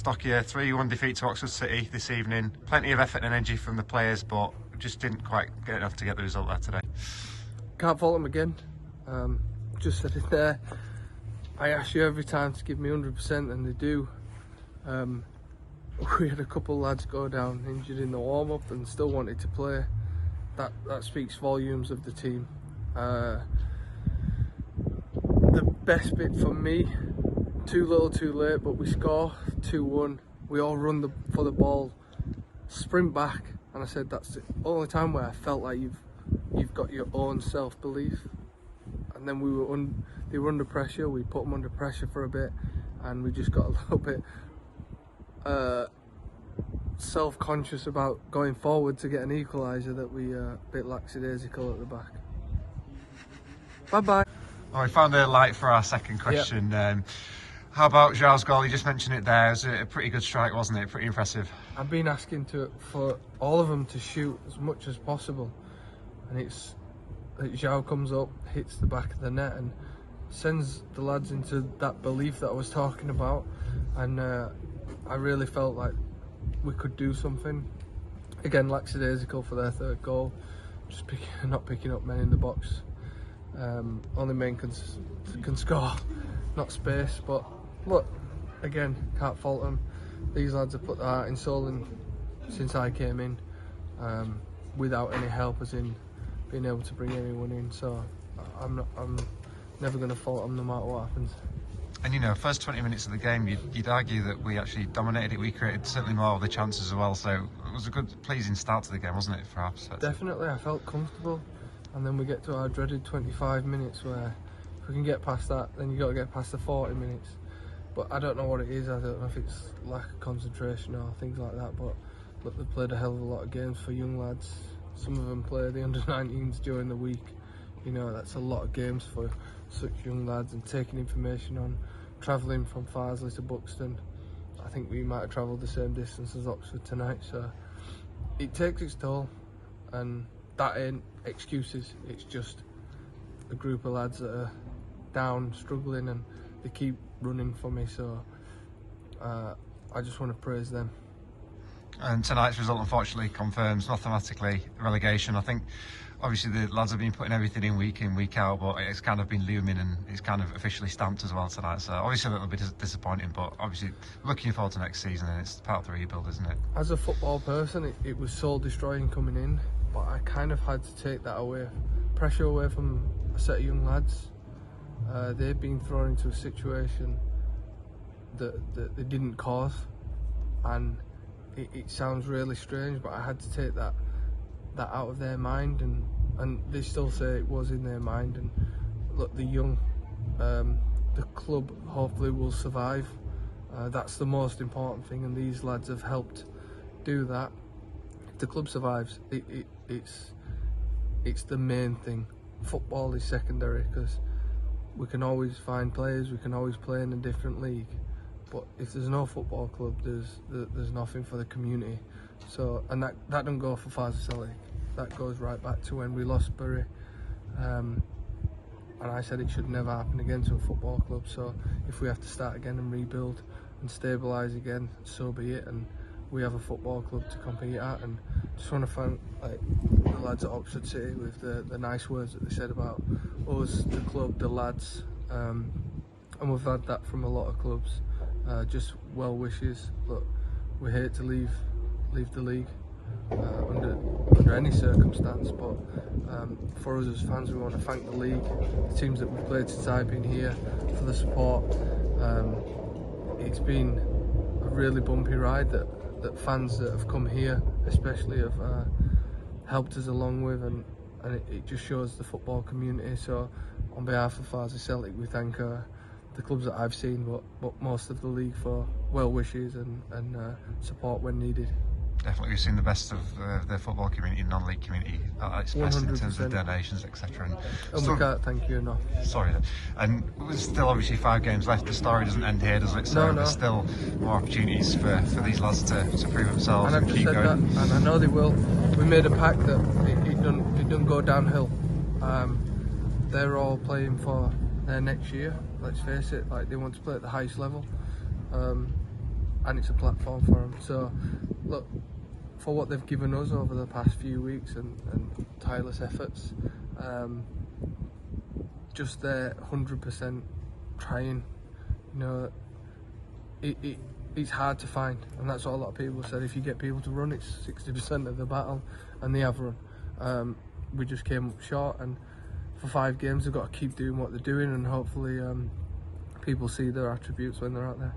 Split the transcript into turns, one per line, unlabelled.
Stock here, 3-1 defeat to Oxford City this evening. Plenty of effort and energy from the players, but just didn't quite get enough to get the result there today.
Can't fault them again. Just said it there. I ask you every time to give me 100%, and they do. We had a couple lads go down injured in the warm-up and still wanted to play. That speaks volumes of the team. The best bit for me, too little too late, but we score 2-1. We all run for the ball, sprint back, and I said that's the only time where I felt like you've got your own self-belief. And then they were under pressure, we put them under pressure for a bit, and we just got a little bit self-conscious about going forward to get an equaliser that we a bit lackadaisical at the back. Bye-bye.
Well, we found a light for our second question. Yep. How about João's goal? You just mentioned it there. It was a pretty good strike, wasn't it? Pretty impressive.
I've been asking for all of them to shoot as much as possible, and it's João comes up, hits the back of the net, and sends the lads into that belief that I was talking about. And I really felt like we could do something. Again, lackadaisical for their third goal, just not picking up men in the box. Only men can score, not space. But look, again, can't fault them. These lads have put their heart and soul in since I came in, without any help, as in being able to bring anyone in. So I'm never going to fault them no matter what happens.
And you know, first 20 minutes of the game, you'd argue that we actually dominated it. We created certainly more of the chances as well. So it was a good, pleasing start to the game, wasn't it, perhaps?
Definitely, I felt comfortable. And then we get to our dreaded 25 minutes where if we can get past that, then you've got to get past the 40 minutes. But I don't know what it is. I don't know if it's lack of concentration or things like that. But look, they played a hell of a lot of games for young lads. Some of them play the under-19s during the week. You know, that's a lot of games for such young lads, and taking information on, travelling from Farsley to Buxton. I think we might have travelled the same distance as Oxford tonight, so it takes its toll, and that ain't excuses. It's just a group of lads that are down, struggling, and they keep running for me, so I just want to praise them.
And tonight's result unfortunately confirms mathematically relegation. I think obviously the lads have been putting everything in, week out, but it's kind of been looming and it's kind of officially stamped as well tonight. So obviously a little bit disappointing, but obviously looking forward to next season, and it's part of the rebuild, isn't it?
As a football person, it was soul destroying coming in, but I kind of had to take that away, pressure away from a set of young lads. They've been thrown into a situation that they didn't cause, and it sounds really strange, but I had to take that out of their mind, and they still say it was in their mind. And look, the young, the club hopefully will survive. That's the most important thing, and these lads have helped do that. If the club survives, it's the main thing. Football is secondary, because we can always find players, we can always play in a different league. But if there's no football club, there's nothing for the community. So, and that don't go for Farsley Celtic. That goes right back to when we lost Bury. And I said it should never happen again to a football club. So if we have to start again and rebuild and stabilise again, so be it. And we have a football club to compete at. And just want to thank the lads at Oxford City with the nice words that they said about us, the club, the lads. And we've had that from a lot of clubs. Just well wishes. Look, we hate to leave the league under any circumstance, but for us as fans, we want to thank the league, the teams that we've played since I've been here, for the support. It's been a really bumpy ride that fans that have come here especially have helped us along with, and it just shows the football community. So on behalf of Farsley Celtic, we thank the clubs that I've seen, but most of the league, for well wishes and support when needed.
Definitely, we've seen the best of the football community, non-league community, at its best in terms of donations, etc.
And we can't thank you enough.
Sorry, and there's still obviously 5 games left. The story doesn't end here, does it? So
no.
There's still more opportunities for these lads to prove themselves and keep going.
That, and I know they will. We made a pact that it doesn't go downhill. They're all playing for their next year. Let's face it, like, they want to play at the highest level. and it's a platform for them. So look, for what they've given us over the past few weeks and tireless efforts, just their 100% trying, you know, it's hard to find, and that's what a lot of people said. If you get people to run, it's 60% of the battle, and they have run. We just came up short, and for 5 games they've got to keep doing what they're doing, and hopefully people see their attributes when they're out there.